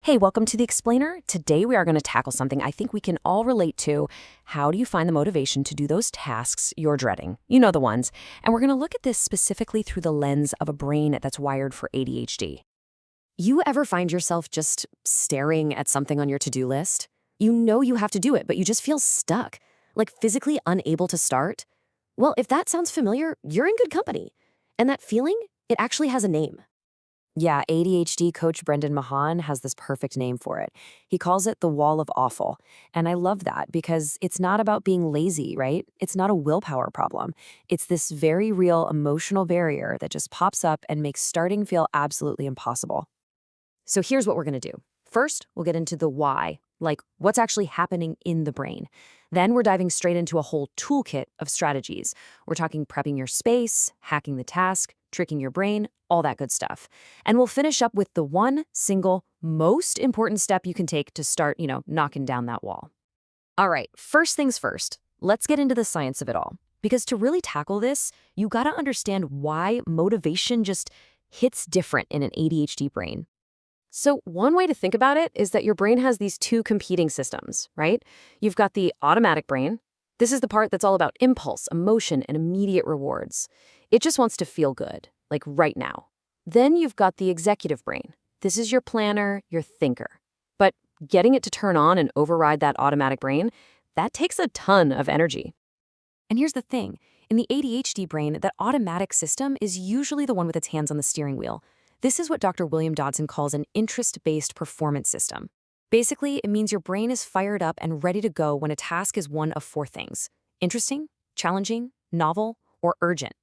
Hey, welcome to The Explainer. Today we are going to tackle something I think we can all relate to. How do you find the motivation to do those tasks you're dreading? You know the ones. And we're going to look at this specifically through the lens of a brain that's wired for ADHD. You ever find yourself just staring at something on your to-do list? You know you have to do it, but you just feel stuck, like physically unable to start? Well, if that sounds familiar, you're in good company. And that feeling, it actually has a name. Yeah, ADHD coach Brendan Mahan has this perfect name for it. He calls it the wall of awful. And I love that because it's not about being lazy, right? It's not a willpower problem. It's this very real emotional barrier that just pops up and makes starting feel absolutely impossible. So here's what we're going to do. First, we'll get into the why, like what's actually happening in the brain. Then we're diving straight into a whole toolkit of strategies. We're talking prepping your space, hacking the task, tricking your brain, all that good stuff. And we'll finish up with the one single most important step you can take to start, knocking down that wall. All right, first things first, let's get into the science of it all. Because to really tackle this, you gotta understand why motivation just hits different in an ADHD brain. So one way to think about it is that your brain has these two competing systems, right? You've got the automatic brain. This is the part that's all about impulse, emotion, and immediate rewards. It just wants to feel good, like right now. Then you've got the executive brain. This is your planner, your thinker. But getting it to turn on and override that automatic brain, that takes a ton of energy. And here's the thing. In the ADHD brain, that automatic system is usually the one with its hands on the steering wheel. This is what Dr. William Dodson calls an interest-based performance system. Basically, it means your brain is fired up and ready to go when a task is one of four things: interesting, challenging, novel, or urgent.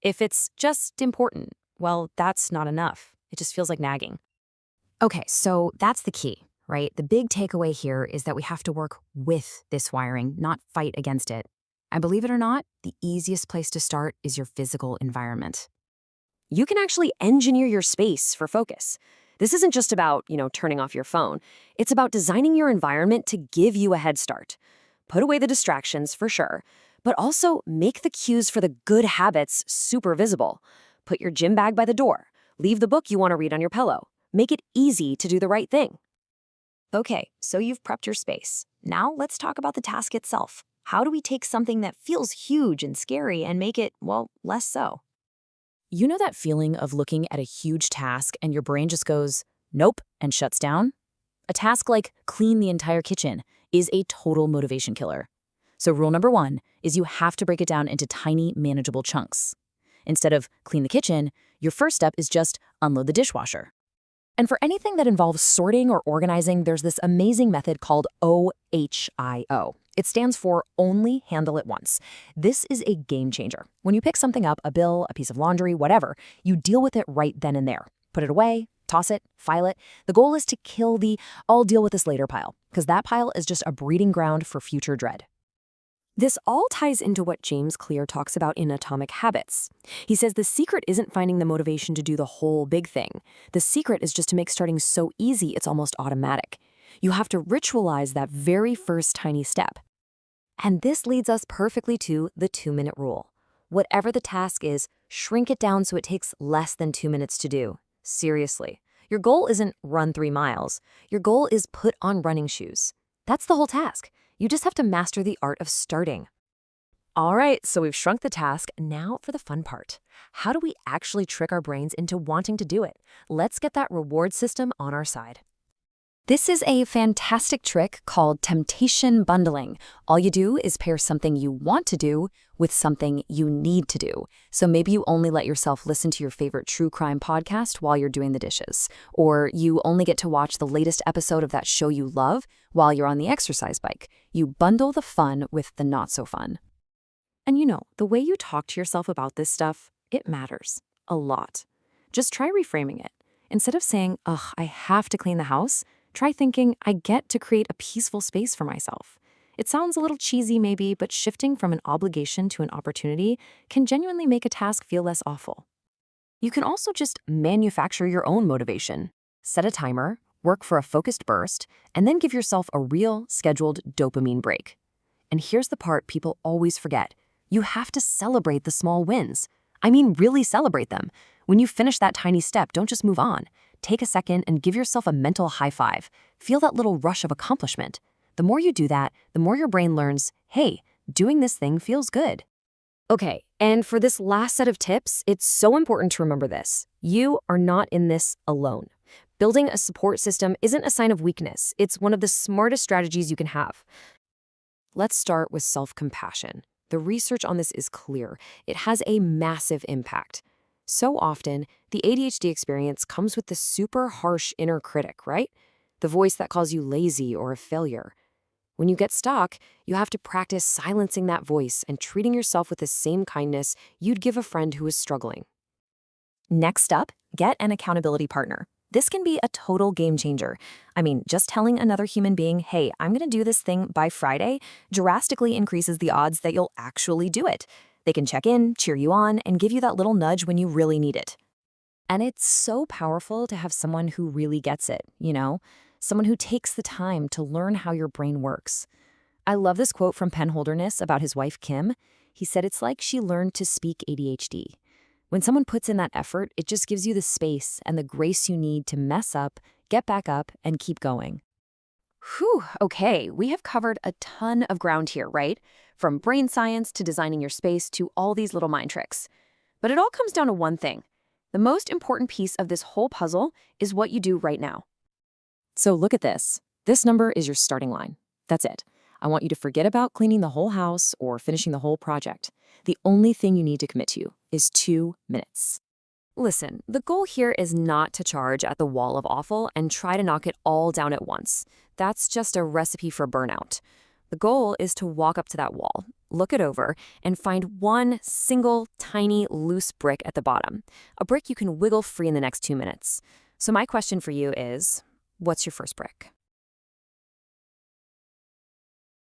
If it's just important, well, that's not enough. It just feels like nagging. Okay, so that's the key, right? The big takeaway here is that we have to work with this wiring, not fight against it. And believe it or not, the easiest place to start is your physical environment. You can actually engineer your space for focus. This isn't just about, turning off your phone. It's about designing your environment to give you a head start. Put away the distractions, for sure, but also make the cues for the good habits super visible. Put your gym bag by the door. Leave the book you want to read on your pillow. Make it easy to do the right thing. Okay, so you've prepped your space. Now let's talk about the task itself. How do we take something that feels huge and scary and make it, well, less so? You know that feeling of looking at a huge task and your brain just goes, nope, and shuts down? A task like clean the entire kitchen is a total motivation killer. So rule number one is you have to break it down into tiny, manageable chunks. Instead of clean the kitchen, your first step is just unload the dishwasher. And for anything that involves sorting or organizing, there's this amazing method called OHIO. It stands for only handle it once. This is a game changer. When you pick something up, a bill, a piece of laundry, whatever, you deal with it right then and there. Put it away, toss it, file it. The goal is to kill the "I'll deal with this later" pile, because that pile is just a breeding ground for future dread. This all ties into what James Clear talks about in Atomic Habits. He says the secret isn't finding the motivation to do the whole big thing. The secret is just to make starting so easy it's almost automatic. You have to ritualize that very first tiny step. And this leads us perfectly to the 2-minute rule. Whatever the task is, shrink it down so it takes less than 2 minutes to do. Seriously. Your goal isn't run 3 miles. Your goal is put on running shoes. That's the whole task. You just have to master the art of starting. All right, so we've shrunk the task. Now for the fun part. How do we actually trick our brains into wanting to do it? Let's get that reward system on our side. This is a fantastic trick called temptation bundling. All you do is pair something you want to do with something you need to do. So maybe you only let yourself listen to your favorite true crime podcast while you're doing the dishes. Or you only get to watch the latest episode of that show you love while you're on the exercise bike. You bundle the fun with the not so fun. And the way you talk to yourself about this stuff, it matters a lot. Just try reframing it. Instead of saying, ugh, I have to clean the house, try thinking, I get to create a peaceful space for myself. It sounds a little cheesy maybe, but shifting from an obligation to an opportunity can genuinely make a task feel less awful. You can also just manufacture your own motivation. Set a timer, work for a focused burst, and then give yourself a real, scheduled dopamine break. And here's the part people always forget. You have to celebrate the small wins. I mean, really celebrate them. When you finish that tiny step, don't just move on. take a second and give yourself a mental high five. Feel that little rush of accomplishment. The more you do that, the more your brain learns, hey, doing this thing feels good. Okay, and for this last set of tips, it's so important to remember this. You are not in this alone. Building a support system isn't a sign of weakness. It's one of the smartest strategies you can have. Let's start with self-compassion. The research on this is clear. It has a massive impact. So often, the ADHD experience comes with the super harsh inner critic, right? The voice that calls you lazy or a failure. When you get stuck, you have to practice silencing that voice and treating yourself with the same kindness you'd give a friend who is struggling. Next up, get an accountability partner. This can be a total game changer. I mean, just telling another human being, hey, I'm going to do this thing by Friday, drastically increases the odds that you'll actually do it. They can check in, cheer you on, and give you that little nudge when you really need it. And it's so powerful to have someone who really gets it, someone who takes the time to learn how your brain works. I love this quote from Penn Holderness about his wife, Kim. He said it's like she learned to speak ADHD. When someone puts in that effort, it just gives you the space and the grace you need to mess up, get back up, and keep going. Whew, okay, we have covered a ton of ground here, right? From brain science to designing your space to all these little mind tricks. But it all comes down to one thing. The most important piece of this whole puzzle is what you do right now. So look at this. This number is your starting line. That's it. I want you to forget about cleaning the whole house or finishing the whole project. The only thing you need to commit to is 2 minutes. Listen, the goal here is not to charge at the wall of awful and try to knock it all down at once. That's just a recipe for burnout. The goal is to walk up to that wall, look it over, and find one single, tiny, loose brick at the bottom. A brick you can wiggle free in the next 2 minutes. So my question for you is, what's your first brick?